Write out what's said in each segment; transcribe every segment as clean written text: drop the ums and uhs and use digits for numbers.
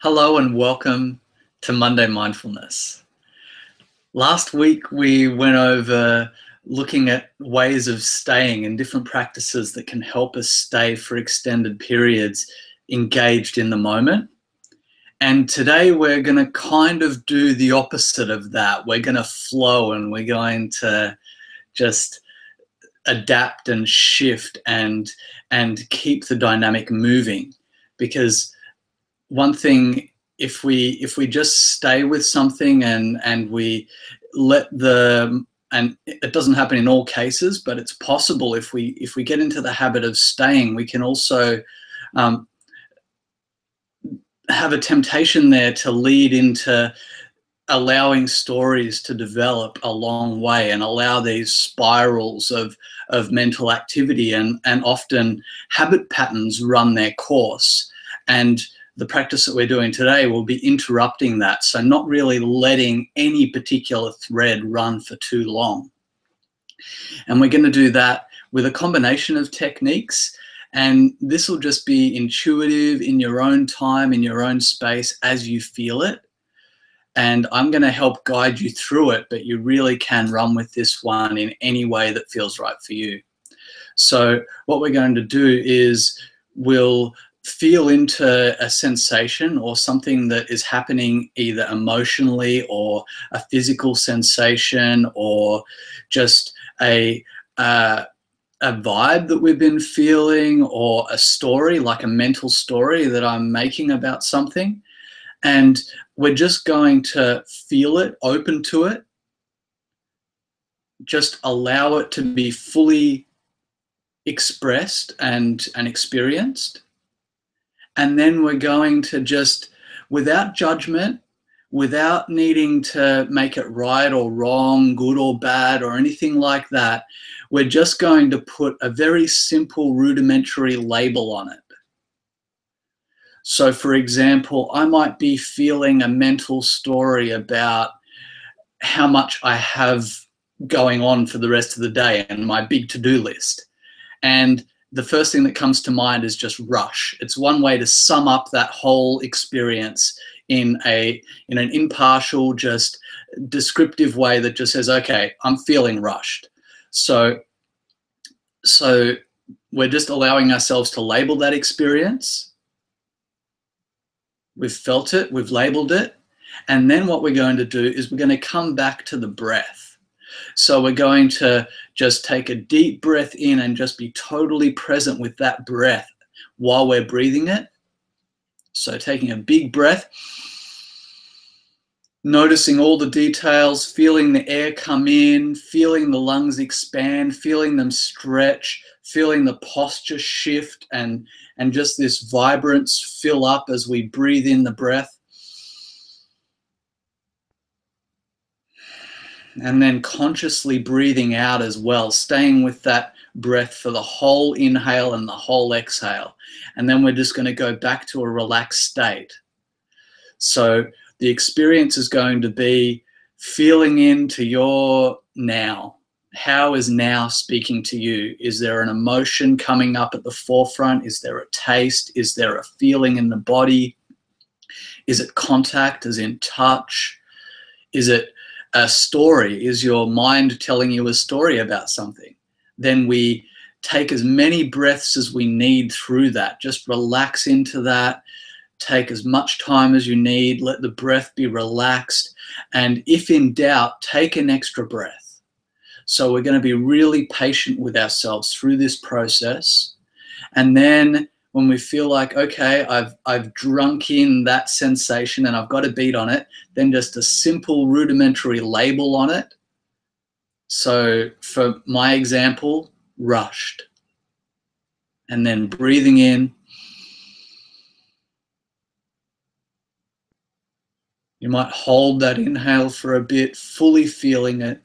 Hello and welcome to Monday Mindfulness. Last week we went over looking at ways of staying and different practices that can help us stay for extended periods engaged in the moment. And today we're going to kind of do the opposite of that. We're going to flow and we're going to just adapt and shift and keep the dynamic moving. Because one thing, if we just stay with something and we let and it doesn't happen in all cases, but it's possible if we get into the habit of staying, we can also have a temptation there to lead into allowing stories to develop a long way and allow these spirals of mental activity and often habit patterns run their course. And the practice that we're doing today will be interrupting that. So not really letting any particular thread run for too long. And we're going to do that with a combination of techniques. And this will just be intuitive in your own time, in your own space as you feel it. And I'm going to help guide you through it, but you really can run with this one in any way that feels right for you. So what we're going to do is we'll feel into a sensation or something that is happening either emotionally or a physical sensation or just a vibe that we've been feeling or a story, like a mental story that I'm making about something. And we're just going to feel it, open to it, just allow it to be fully expressed and experienced. And then we're going to just, without judgment, without needing to make it right or wrong, good or bad or anything like that, we're just going to put a very simple rudimentary label on it. So for example, I might be feeling a mental story about how much I have going on for the rest of the day and my big to-do list. And the first thing that comes to mind is just rush. It's one way to sum up that whole experience in an impartial, just descriptive way that just says, okay, I'm feeling rushed. So we're just allowing ourselves to label that experience. We've felt it, we've labeled it. And then what we're going to do is we're going to come back to the breath. So we're going to just take a deep breath in and just be totally present with that breath while we're breathing it. So taking a big breath, noticing all the details, feeling the air come in, feeling the lungs expand, feeling them stretch, feeling the posture shift and just this vibrance fill up as we breathe in the breath. And then consciously breathing out as well, staying with that breath for the whole inhale and the whole exhale. And then we're just going to go back to a relaxed state. So the experience is going to be feeling into your now. How is now speaking to you? Is there an emotion coming up at the forefront? Is there a taste? Is there a feeling in the body? Is it contact, as in touch? Is it a story? Is your mind telling you a story about something? Then we take as many breaths as we need through that. Just relax into that. Take as much time as you need. Let the breath be relaxed. And if in doubt, take an extra breath. So we're going to be really patient with ourselves through this process. And then when we feel like, okay, I've drunk in that sensation and I've got a beat on it, then just a simple rudimentary label on it. So for my example, rushed. And then breathing in. You might hold that inhale for a bit, fully feeling it.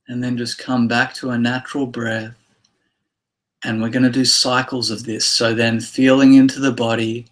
And then just come back to a natural breath. And we're going to do cycles of this. So then feeling into the body.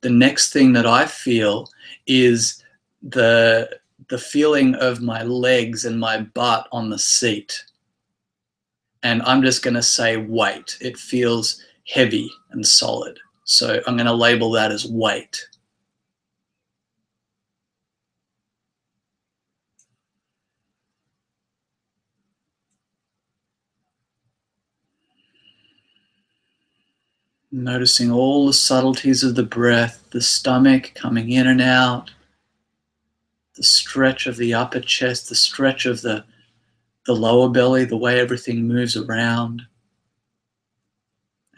The next thing that I feel is the the feeling of my legs and my butt on the seat. And I'm just going to say weight. It feels heavy and solid. So I'm going to label that as weight. Noticing all the subtleties of the breath, the stomach coming in and out, the stretch of the upper chest, the stretch of the lower belly, the way everything moves around.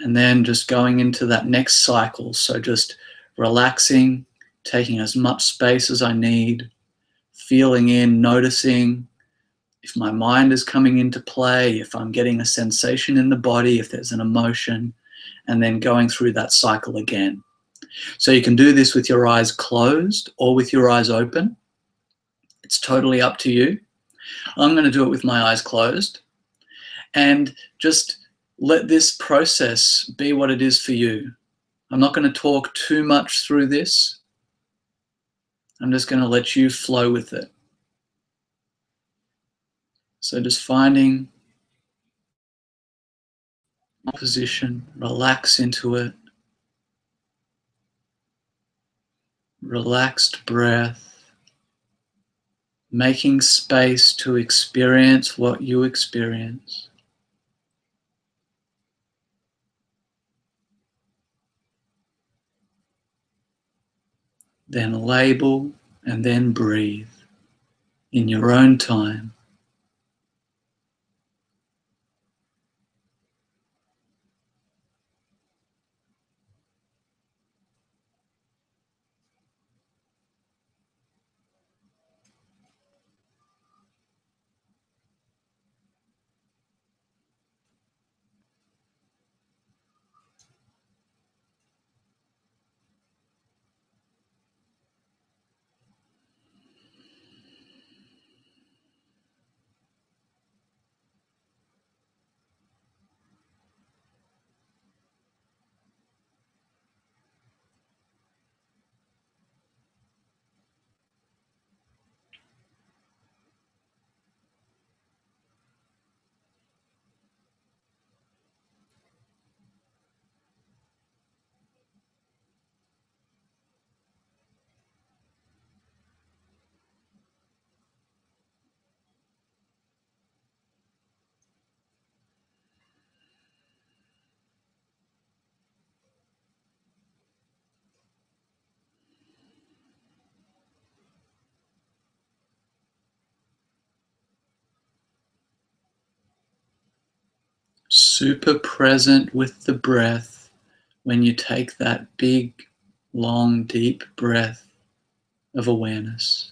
And then just going into that next cycle. So just relaxing, taking as much space as I need, feeling in, noticing if my mind is coming into play, if I'm getting a sensation in the body, if there's an emotion, and then going through that cycle again. So you can do this with your eyes closed or with your eyes open. It's totally up to you. I'm going to do it with my eyes closed and just let this process be what it is for you. I'm not going to talk too much through this. I'm just going to let you flow with it. So just finding a position, relax into it. Relaxed breath, making space to experience what you experience. Then label and then breathe in your own time. Super present with the breath when you take that big, long, deep breath of awareness.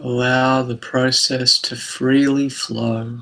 Allow the process to freely flow.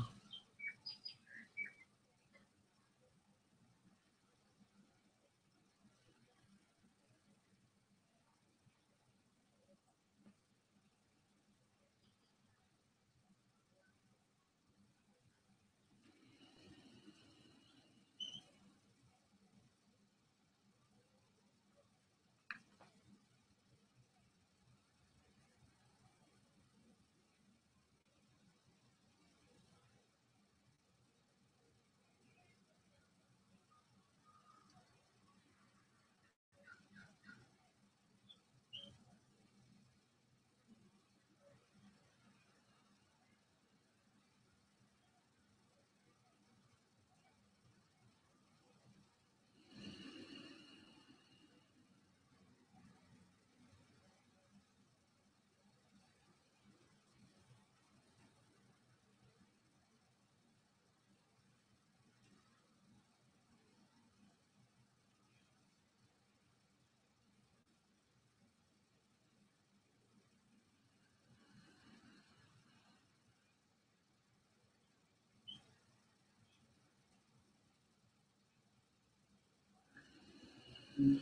If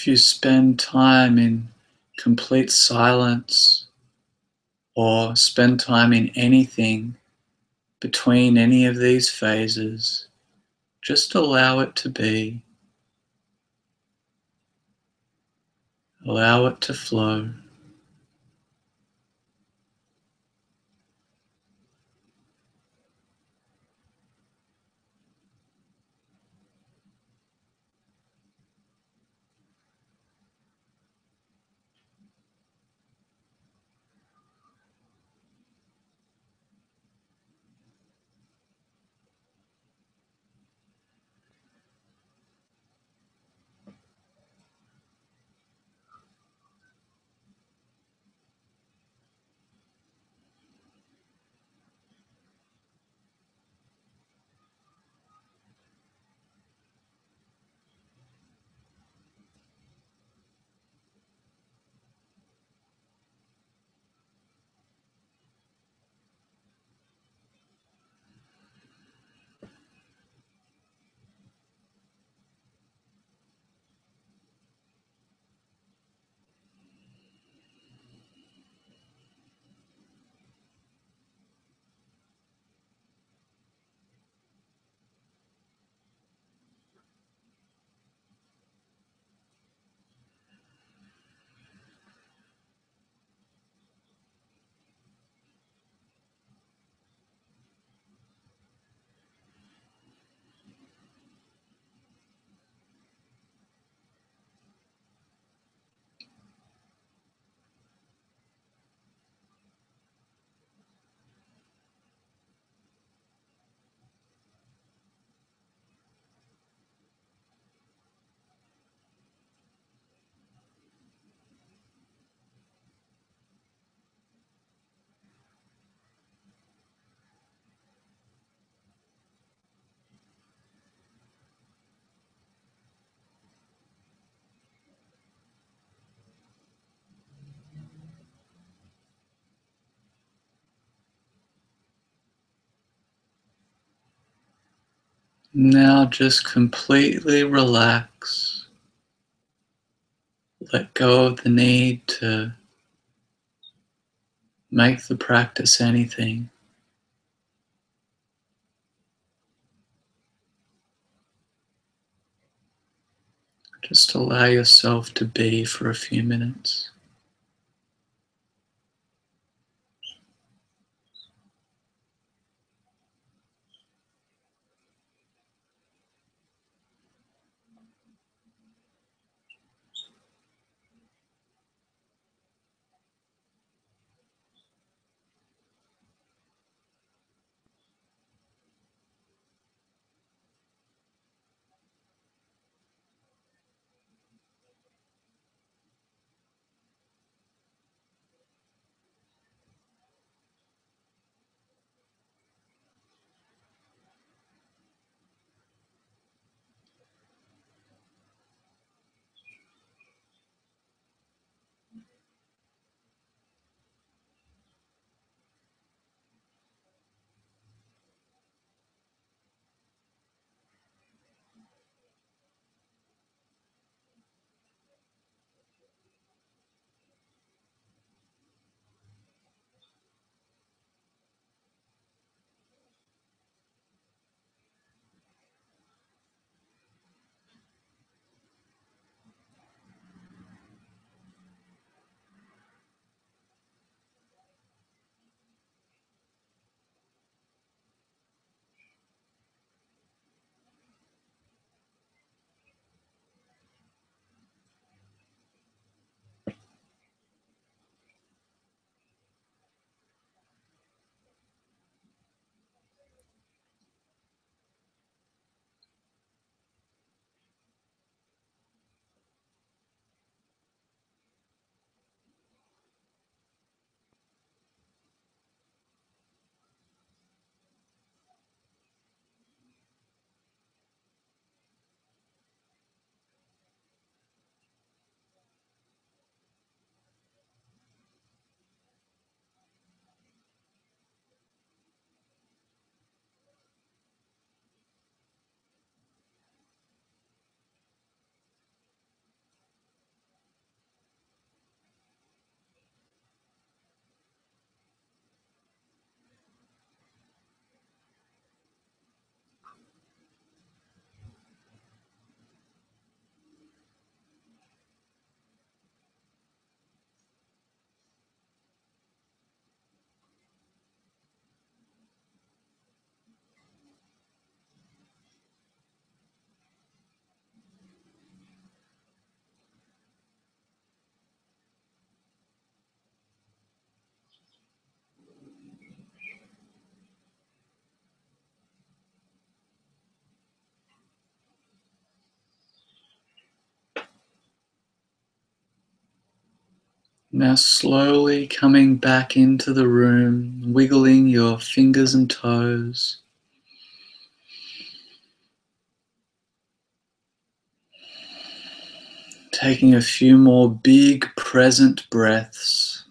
you spend time in complete silence or spend time in anything between any of these phases, just allow it to be. Allow it to flow. Now just completely relax. Let go of the need to make the practice anything. Just allow yourself to be for a few minutes. Now slowly coming back into the room, wiggling your fingers and toes. Taking a few more big present breaths.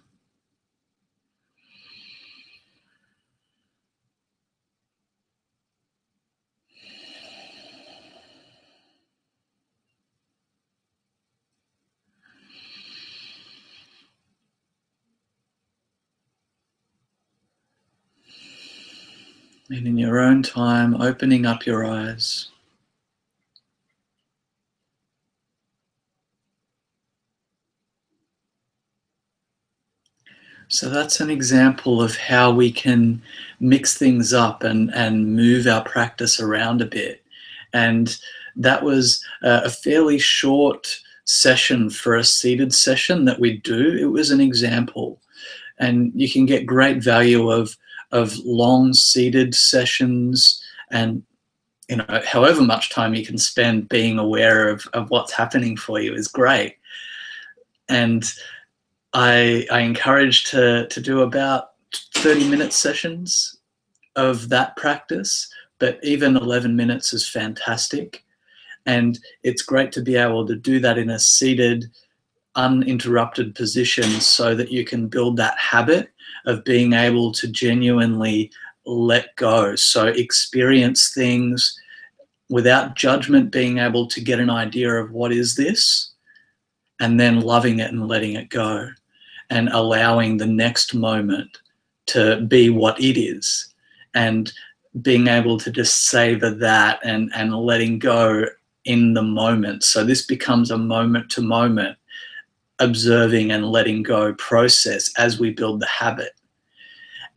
And in your own time, opening up your eyes. So that's an example of how we can mix things up and move our practice around a bit. And that was a fairly short session for a seated session that we do. It was an example. And you can get great value of long seated sessions, and however much time you can spend being aware of what's happening for you is great. And I encourage to do about 30-minute sessions of that practice, but even 11 minutes is fantastic. And it's great to be able to do that in a seated, uninterrupted position so that you can build that habit of being able to genuinely let go. So experience things without judgment, being able to get an idea of what is this, and then loving it and letting it go, and allowing the next moment to be what it is, and being able to just savor that and letting go in the moment. So this becomes a moment to moment observing and letting go process as we build the habit.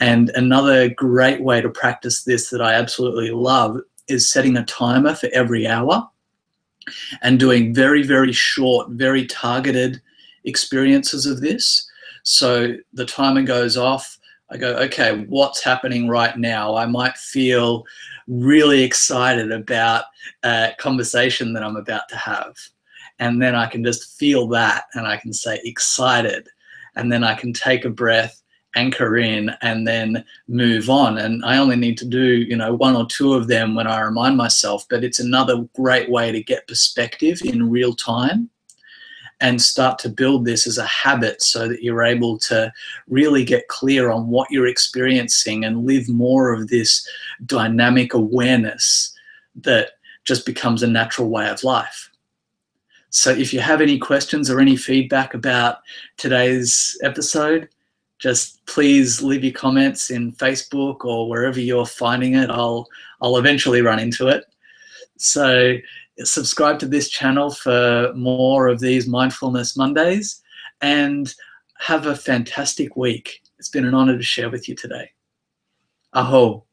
And another great way to practice this that I absolutely love is setting a timer for every hour and doing very, very short, very targeted experiences of this. So the timer goes off. I go, okay, what's happening right now? I might feel really excited about a conversation that I'm about to have. And then I can just feel that and I can say excited. And then I can take a breath, anchor in, and then move on. And I only need to do, one or two of them when I remind myself, but it's another great way to get perspective in real time and start to build this as a habit so that you're able to really get clear on what you're experiencing and live more of this dynamic awareness that just becomes a natural way of life. So if you have any questions or any feedback about today's episode, just please leave your comments in Facebook or wherever you're finding it. I'll eventually run into it. So subscribe to this channel for more of these Mindfulness Mondays, and have a fantastic week. It's been an honor to share with you today. Aho.